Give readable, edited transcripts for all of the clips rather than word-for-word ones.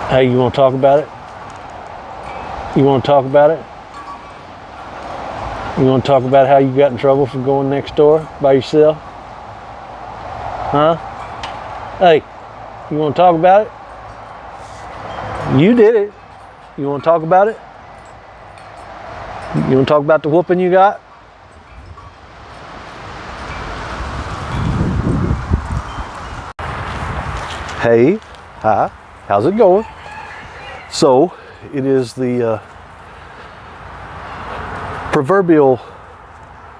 Hey, you want to talk about it? You want to talk about it? You want to talk about how you got in trouble for going next door by yourself? Huh? Hey, you want to talk about it? You did it. You want to talk about it? You want to talk about the whooping you got? Hey, hi, how's it going? So, it is the proverbial,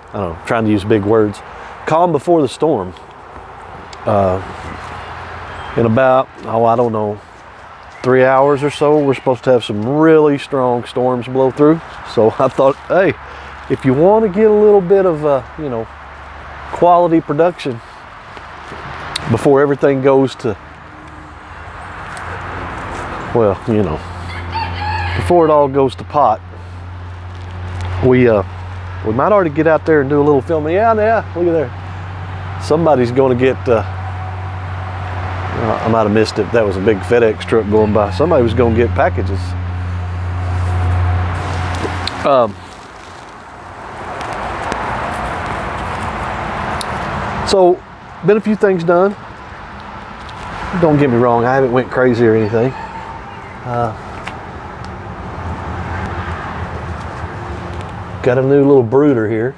I don't know, trying to use big words, calm before the storm. In about, I don't know, 3 hours or so, we're supposed to have some really strong storms blow through. So I thought, hey, if you want to get a little bit of, quality production before everything goes to, well, before it all goes to pot, we might already get out there and do a little filming. Yeah, look at there. Somebody's going to get, I might have missed it. That was a big FedEx truck going by. Somebody was going to get packages. So, been a few things done. Don't get me wrong, I haven't went crazy or anything. Got a new little brooder here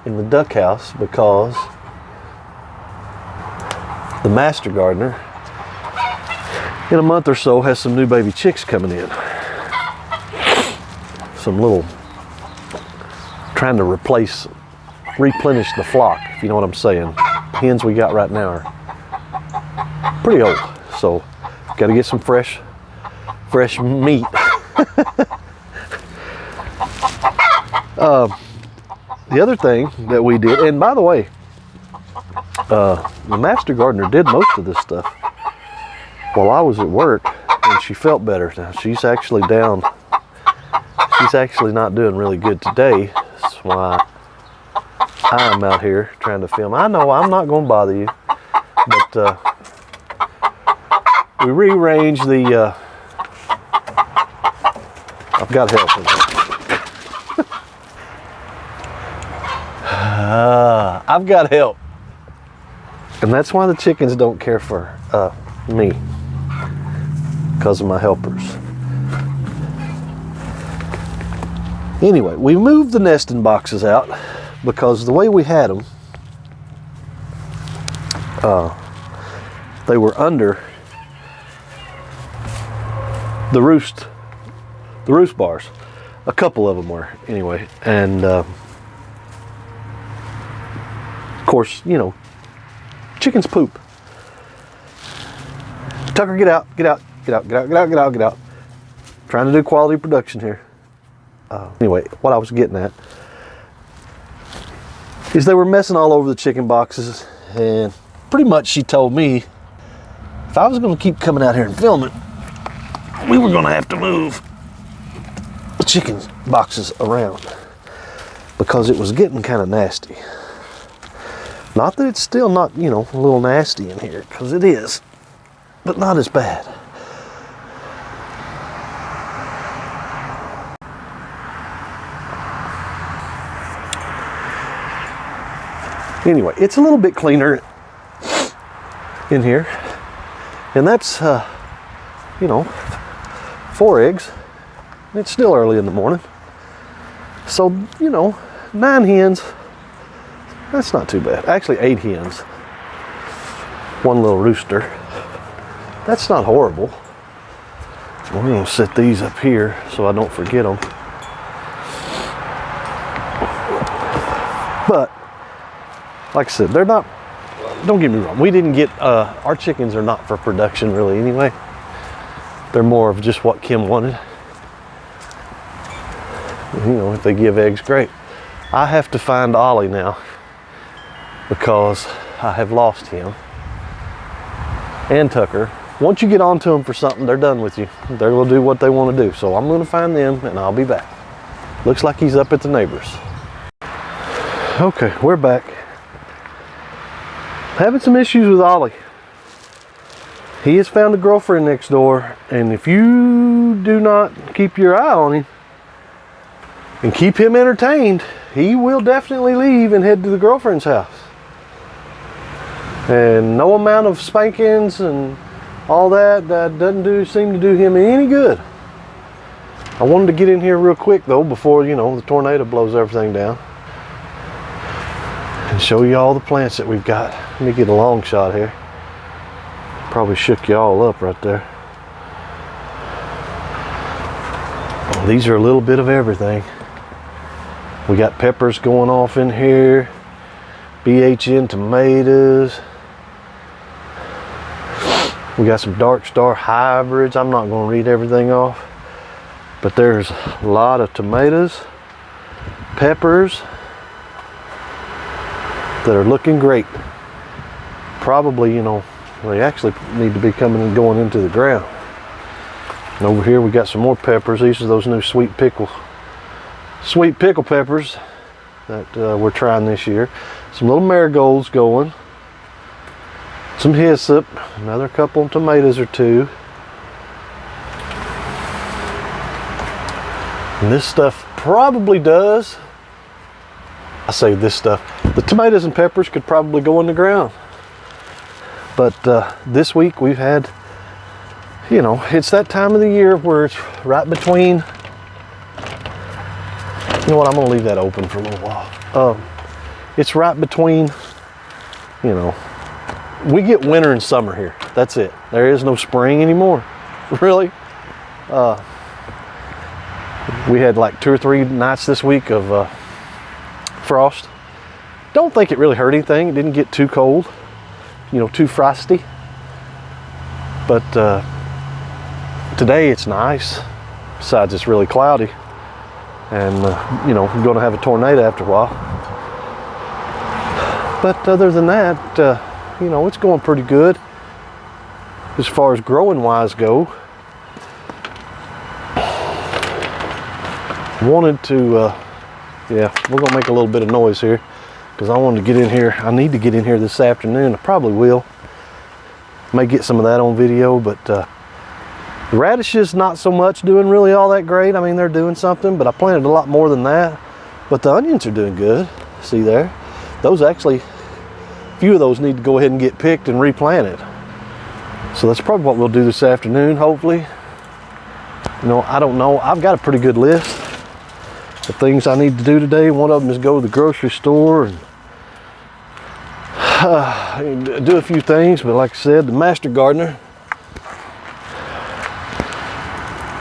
in the duck house because the master gardener in a month or so has some new baby chicks coming in. Some little, trying to replenish the flock, if you know what I'm saying. Hens we got right now are pretty old, so got to get some fresh meat. The other thing that we did, and by the way, the master gardener did most of this stuff while I was at work, and she felt better. Now she's actually down. She's actually not doing really good today. That's why I'm out here trying to film. I know I'm not going to bother you, but we rearranged the. I've got help with it. I've got help. And that's why the chickens don't care for me, because of my helpers. Anyway, we moved the nesting boxes out because the way we had them, they were under the roost bars. A couple of them were, anyway. And of course, chickens poop. Tucker, get out. Trying to do quality production here. Anyway, what I was getting at is they were messing all over the chicken boxes, and pretty much she told me if I was going to keep coming out here and filming, we were going to have to move the chicken boxes around because it was getting kind of nasty. Not that it's still not, a little nasty in here, because it is, but not as bad. Anyway, it's a little bit cleaner in here, and that's, 4 eggs. It's still early in the morning, so 9 hens. That's not too bad. Actually, 8 hens. 1 little rooster. That's not horrible. We're going to set these up here so I don't forget them. But, like I said, they're not, don't get me wrong, we didn't get, our chickens are not for production really anyway. They're more of just what Kim wanted. If they give eggs, great. I have to find Ollie now, because I have lost him and Tucker. Once you get onto them for something, they're done with you. They'll do what they want to do. So I'm going to find them and I'll be back. Looks like he's up at the neighbor's. Okay, we're back. Having some issues with Ollie. He has found a girlfriend next door, and if you do not keep your eye on him and keep him entertained, he will definitely leave and head to the girlfriend's house. And no amount of spankings and all that doesn't seem to do him any good. I wanted to get in here real quick though before, you know, the tornado blows everything down, and show you all the plants that we've got. Let me get a long shot here. Probably shook you all up right there. These are a little bit of everything. We got peppers going off in here, BHN tomatoes. We got some Dark Star hybrids. I'm not going to read everything off, but there's a lot of tomatoes, peppers that are looking great. Probably, you know, they actually need to be coming and going into the ground. And over here we got some more peppers. These are those new sweet pickle peppers that we're trying this year. Some little marigolds going. Some hyssop, another couple of tomatoes or two. And this stuff probably does, I say this stuff, the tomatoes and peppers could probably go in the ground. But this week we've had, you know, it's that time of the year where it's right between, you know what, I'm gonna leave that open for a little while. It's right between, you know, we get winter and summer here. That's it. There is no spring anymore, really. We had like 2 or 3 nights this week of frost. Don't think it really hurt anything. It didn't get too cold, you know, too frosty. But today it's nice. Besides, it's really cloudy, and you know, we're going to have a tornado after a while. But other than that, you know, it's going pretty good as far as growing wise go. Wanted to, yeah, we're gonna make a little bit of noise here because I wanted to get in here. I need to get in here this afternoon. I probably will. May get some of that on video, but the radishes not so much doing really all that great. I mean, they're doing something, but I planted a lot more than that. But the onions are doing good. See there? Those actually, a few of those need to go ahead and get picked and replanted. So that's probably what we'll do this afternoon, hopefully. You know, I don't know. I've got a pretty good list of things I need to do today. One of them is go to the grocery store and do a few things. But like I said, the master gardener,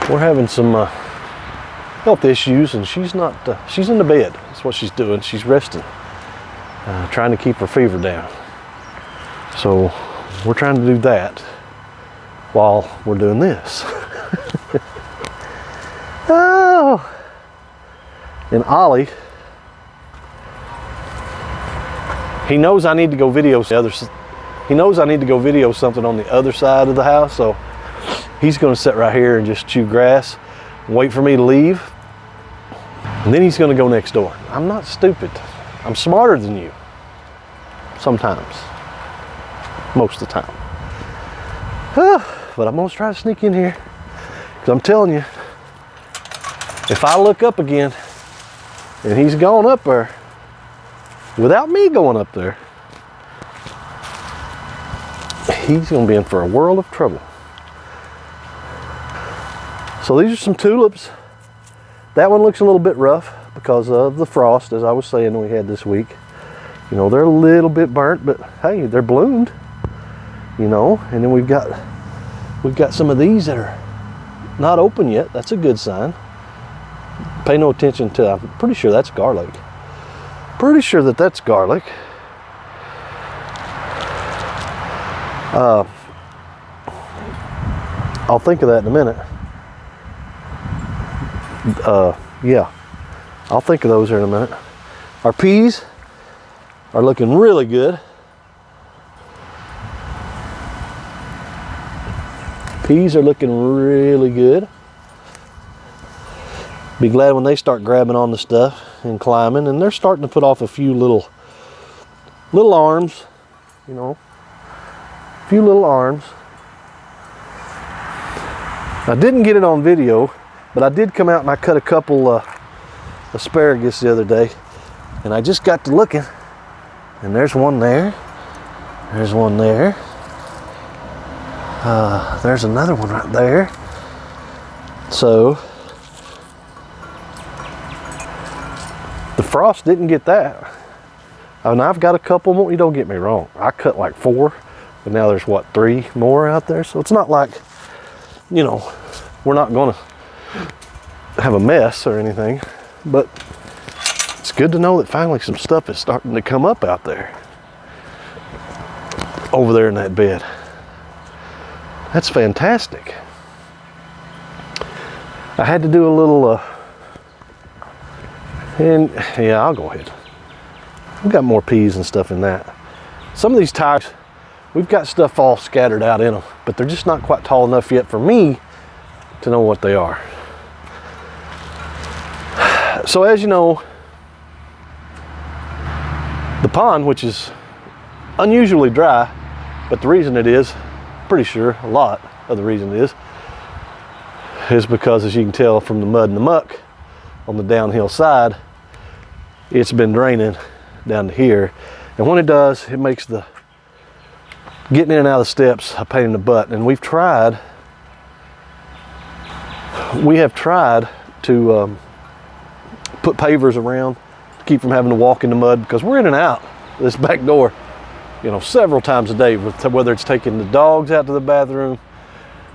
we're having some health issues, and she's not, she's in the bed. That's what she's doing. She's resting, trying to keep her fever down. So we're trying to do that while we're doing this. Oh, and Ollie, he knows I need to go video the other. He knows I need to go video something on the other side of the house, so he's going to sit right here and just chew grass, and wait for me to leave, and then he's going to go next door. I'm not stupid. I'm smarter than you. Sometimes, most of the time. But I'm going to try to sneak in here because I'm telling you, if I look up again and he's gone up there without me going up there, he's going to be in for a world of trouble. So these are some tulips. That one looks a little bit rough because of the frost, as I was saying, we had this week. You know, they're a little bit burnt, but hey, they're bloomed, you know. And then we've got some of these that are not open yet. That's a good sign. Pay no attention to, I'm pretty sure that's garlic. Pretty sure that that's garlic. I'll think of that in a minute. Yeah, I'll think of those here in a minute. Our peas are looking really good. Peas are looking really good. Be glad when they start grabbing on the stuff and climbing, and they're starting to put off a few little arms, you know, a few little arms. I didn't get it on video, but I did come out and I cut a couple asparagus the other day, and I just got to looking, and there's one there, there's one there, there's another one right there. So the frost didn't get that. I mean, I've got a couple more. You don't get me wrong, I cut like 4, but now there's what, 3 more out there. So it's not like, you know, we're not gonna have a mess or anything, but it's good to know that finally some stuff is starting to come up out there, over there in that bed. That's fantastic. I had to do a little, and yeah, I'll go ahead. We've got more peas and stuff in that. Some of these tires, we've got stuff all scattered out in them, but they're just not quite tall enough yet for me to know what they are. So as you know, the pond, which is unusually dry, but the reason it is, pretty sure a lot of the reason it is because, as you can tell from the mud and the muck on the downhill side, it's been draining down to here. And when it does, it makes the getting in and out of the steps a pain in the butt. And we have tried to put pavers around to keep from having to walk in the mud, because we're in and out this back door, you know, several times a day, whether it's taking the dogs out to the bathroom,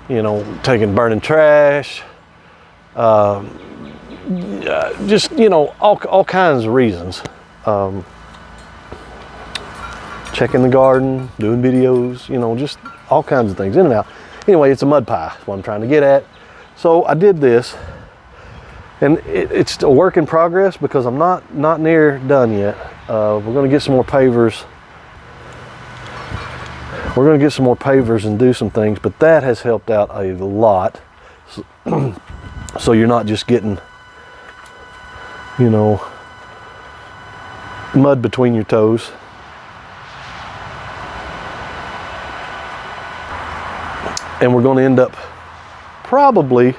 you know, burning trash, just, you know, all kinds of reasons. Checking the garden, doing videos, you know, just all kinds of things, in and out. Anyway, it's a mud pie, that's what I'm trying to get at. So I did this, and it's a work in progress because I'm not near done yet. We're gonna get some more pavers. We're gonna get some more pavers and do some things, but that has helped out a lot. So you're not just getting, you know, mud between your toes. And we're going to end up probably,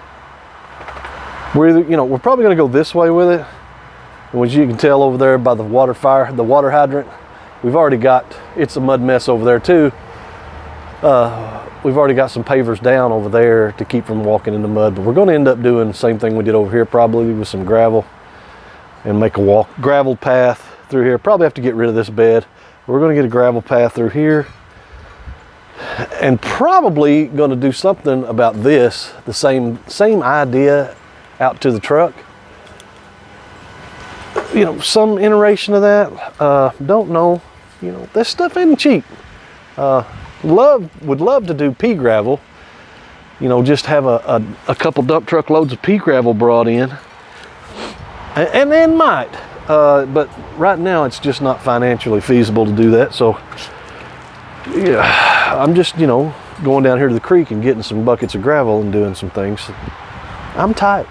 we're probably going to go this way with it. And as you can tell over there by the water hydrant, we've already got, it's a mud mess over there too. We've already got some pavers down over there to keep from walking in the mud, but we're going to end up doing the same thing we did over here, probably with some gravel, and make a gravel path through here. Probably have to get rid of this bed. We're going to get a gravel path through here, and probably going to do something about this, the same idea out to the truck. You know, some iteration of that. Don't know. You know, this stuff ain't cheap. Would love to do pea gravel. You know, just have a couple dump truck loads of pea gravel brought in, and then might. But right now it's just not financially feasible to do that. So yeah, I'm just, you know, going down here to the creek and getting some buckets of gravel and doing some things. I'm tight.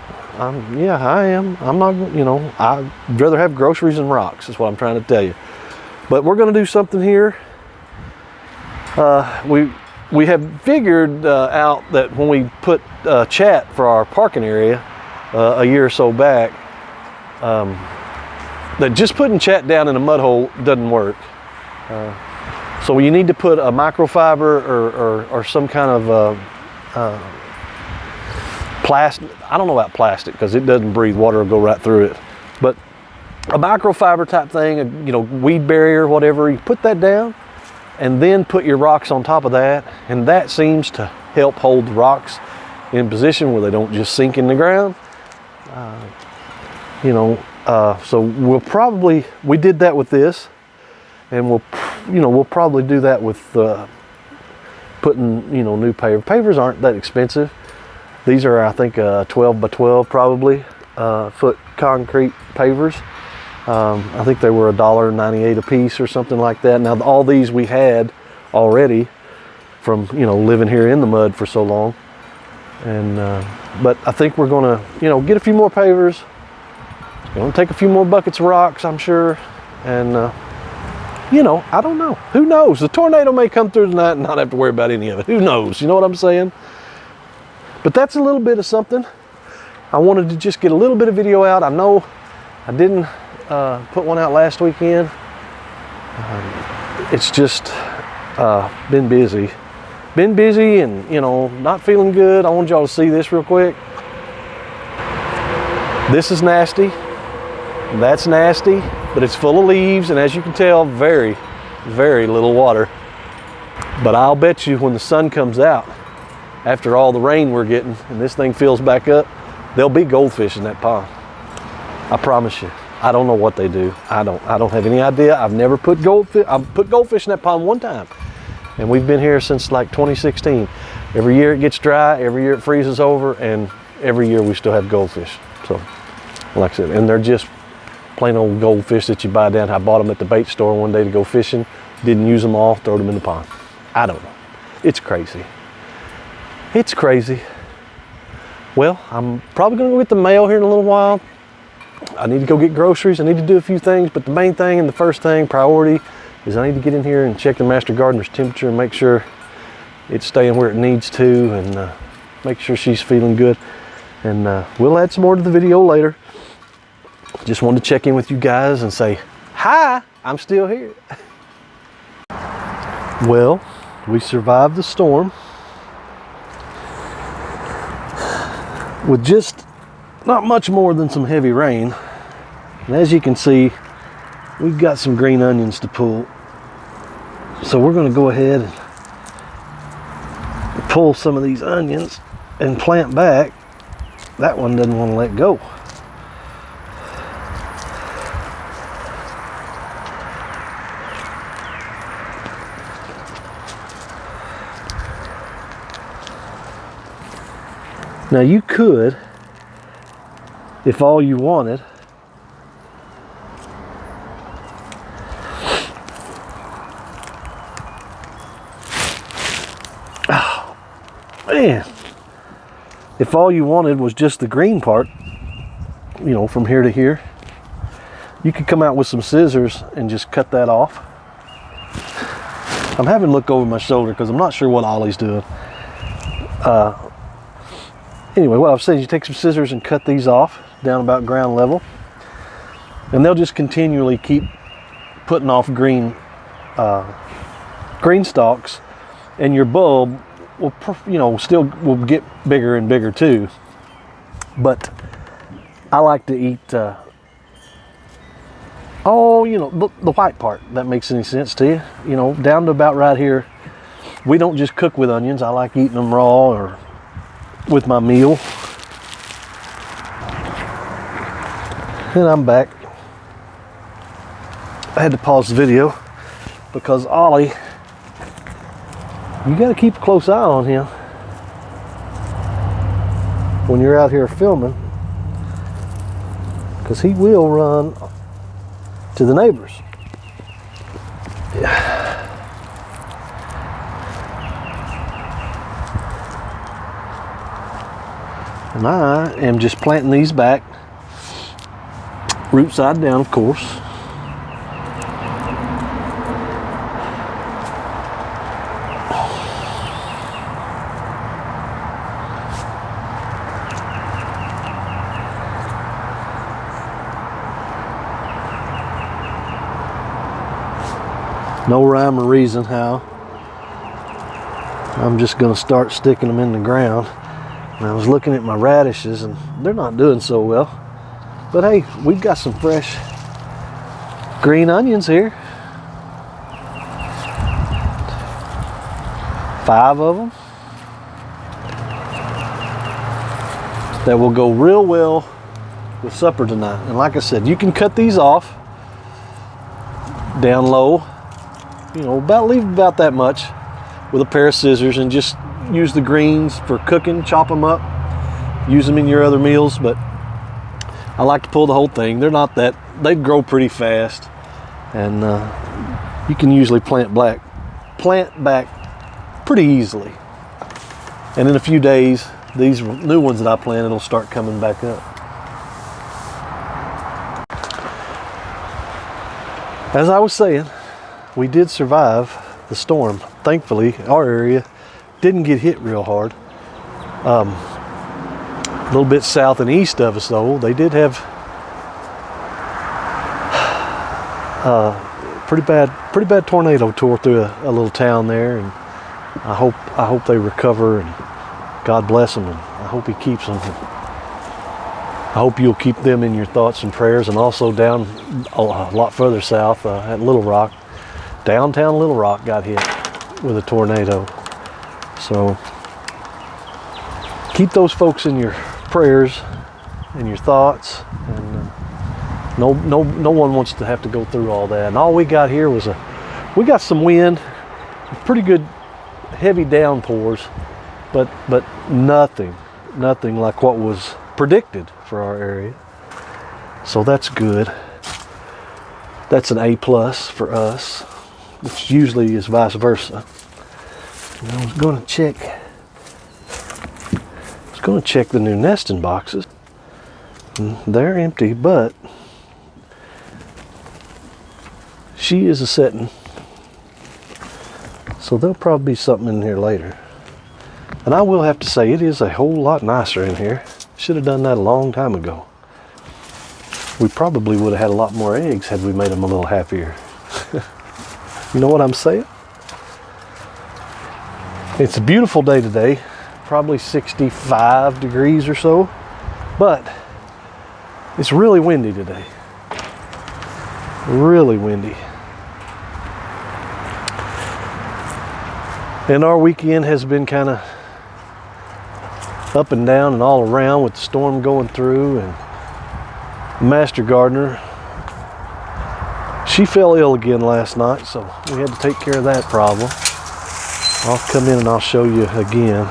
Yeah, I am. I'm not, you know, I'd rather have groceries and rocks, is what I'm trying to tell you. But we're going to do something here. We have figured out that when we put chat for our parking area a year or so back, that just putting chat down in a mud hole doesn't work. So you need to put a microfiber or some kind of plastic. I don't know about plastic because it doesn't breathe. Water will go right through it. But a microfiber type thing, you know, weed barrier, whatever, you put that down and then put your rocks on top of that, and that seems to help hold the rocks in position where they don't just sink in the ground. You know, so we did that with this, and we'll probably do that with putting, you know, new pavers. Pavers aren't that expensive. These are, I think, 12 by 12 probably foot concrete pavers. I think they were $1.98 a piece or something like that. Now all these we had already from, you know, living here in the mud for so long. And but I think we're gonna, you know, get a few more pavers. It's gonna take a few more buckets of rocks, I'm sure. And you know, I don't know. Who knows? The tornado may come through tonight and not have to worry about any of it. Who knows? You know what I'm saying? But that's a little bit of something. I wanted to just get a little bit of video out. I know I didn't put one out last weekend. It's just been busy. Been busy and, you know, not feeling good. I want y'all to see this real quick. This is nasty. That's nasty, but it's full of leaves, and as you can tell, very, very little water. But I'll bet you when the sun comes out, after all the rain we're getting, and this thing fills back up, there'll be goldfish in that pond. I promise you. I don't know what they do. I don't have any idea. I've never put goldfish. I've put goldfish in that pond one time, and we've been here since like 2016. Every year it gets dry. Every year it freezes over, and every year we still have goldfish. So, like I said, and they're just plain old goldfish that you buy down. I bought them at the bait store one day to go fishing. Didn't use them all. Throw them in the pond. I don't know. It's crazy. It's crazy. Well, I'm probably going to go get the mail here in a little while. I need to go get groceries. I need to do a few things, but the main thing and the first thing, priority, is I need to get in here and check the master gardener's temperature and make sure it's staying where it needs to, and make sure she's feeling good. And we'll add some more to the video later. Just wanted to check in with you guys and say, hi, I'm still here. Well, we survived the storm with just not much more than some heavy rain. And as you can see, we've got some green onions to pull. So we're going to go ahead and pull some of these onions and plant back. That one doesn't want to let go. Now you could, if all you wanted, oh man, if all you wanted was just the green part, you know, from here to here, you could come out with some scissors and just cut that off. I'm having to look over my shoulder because I'm not sure what Ollie's doing. Anyway, what I was saying is you take some scissors and cut these off down about ground level, and they'll just continually keep putting off green stalks, and your bulb will, you know, still will get bigger and bigger too. But I like to eat you know, the white part. That makes any sense to you? You know, down to about right here. We don't just cook with onions. I like eating them raw or with my meal. And I'm back. I had to pause the video because Ollie, you got to keep a close eye on him when you're out here filming, because he will run to the neighbors. Yeah. And I am just planting these back, root side down, of course. No rhyme or reason how. I'm just going to start sticking them in the ground. And I was looking at my radishes and they're not doing so well. But hey, we've got some fresh green onions here. 5 of them. That will go real well with supper tonight. And like I said, you can cut these off down low. You know, leave about that much with a pair of scissors, and just use the greens for cooking, chop them up, use them in your other meals. But I like to pull the whole thing. They're not that, they grow pretty fast, and you can usually plant back pretty easily. And in a few days, these new ones that I planted will start coming back up. As I was saying, we did survive the storm. Thankfully, our area didn't get hit real hard. A little bit south and east of us, though, they did have pretty bad tornado tore through a little town there, and I hope they recover, and God bless them, and I hope He keeps them. I hope you'll keep them in your thoughts and prayers. And also down a lot further south at Little Rock, downtown Little Rock got hit with a tornado. So keep those folks in your prayers and your thoughts. And no one wants to have to go through all that. And all we got here was we got some wind, pretty good heavy downpours, but nothing like what was predicted for our area. So that's good. That's an A+ for us, which usually is vice versa. And I was going to check the new nesting boxes. And they're empty, but she is a setting, so there'll probably be something in here later. And I will have to say, it is a whole lot nicer in here. Should have done that a long time ago. We probably would have had a lot more eggs had we made them a little happier. You know what I'm saying? It's a beautiful day today, probably 65 degrees or so, but it's really windy today. Really windy. And our weekend has been kind of up and down and all around with the storm going through. And Master Gardener, she fell ill again last night, so we had to take care of that problem. I'll come in and I'll show you again,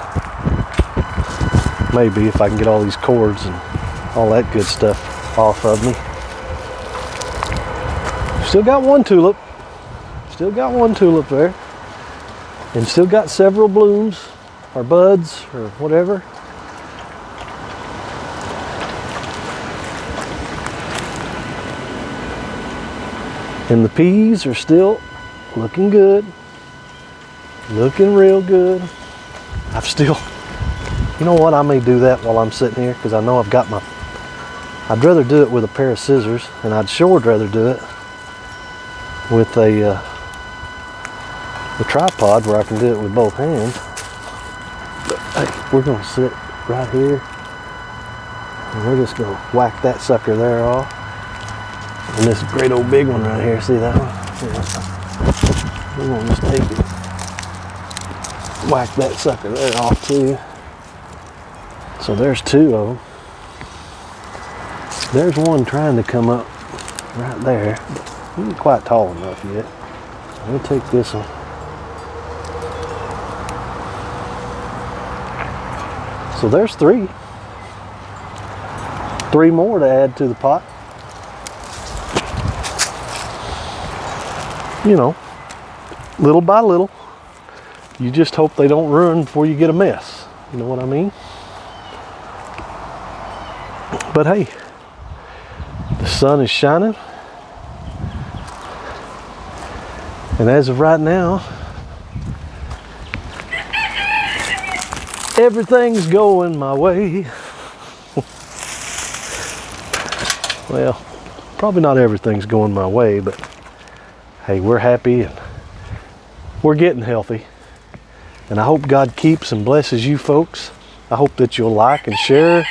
maybe, if I can get all these cords and all that good stuff off of me. Still got one tulip there, and still got several blooms or buds or whatever. And the peas are still looking good, looking real good. You know what, I may do that while I'm sitting here, because I know I've got I'd rather do it with a pair of scissors, and I'd sure rather do it with a tripod where I can do it with both hands. But hey, we're gonna sit right here, and we're just gonna whack that sucker there off. And this great old big one right here, see that one? Yeah. We're gonna just take it, whack that sucker there off too. So there's two of them. There's one trying to come up right there, but he ain't quite tall enough yet. We'll take this one. So there's three. Three more to add to the pot. You know, little by little. You just hope they don't ruin before you get a mess. You know what I mean? But hey, the sun is shining. And as of right now, everything's going my way. Well, probably not everything's going my way, but hey, we're happy and we're getting healthy. And I hope God keeps and blesses you folks. I hope that you'll like and share.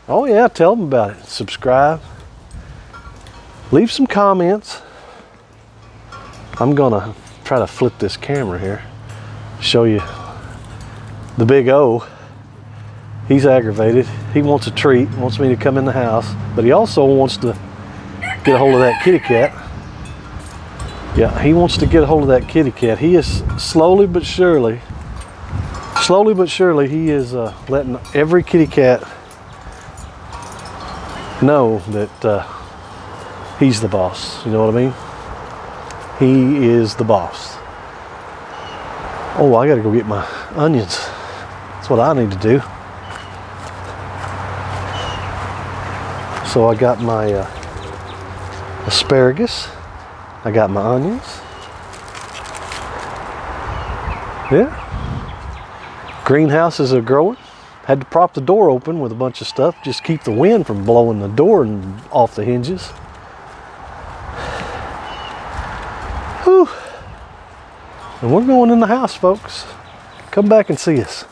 Oh yeah, tell them about it. Subscribe. Leave some comments. I'm gonna try to flip this camera here, show you the big O. He's aggravated. He wants a treat, wants me to come in the house, but he also wants to get a hold of that kitty cat. Yeah, he wants to get a hold of that kitty cat. He is slowly but surely, he is letting every kitty cat know that he's the boss. You know what I mean? He is the boss. Oh, I gotta go get my onions. That's what I need to do. So I got my asparagus. I got my onions. Yeah. Greenhouses are growing. Had to prop the door open with a bunch of stuff, just keep the wind from blowing the door off the hinges. Whew. And we're going in the house, folks. Come back and see us.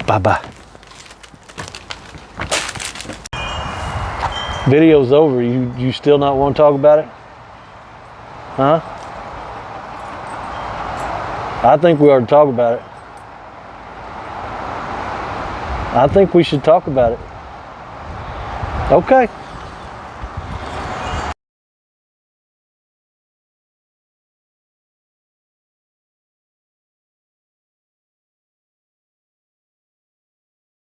Bye-bye. Video's over. You still not want to talk about it? Huh? I think we ought to talk about it. I think we should talk about it. Okay.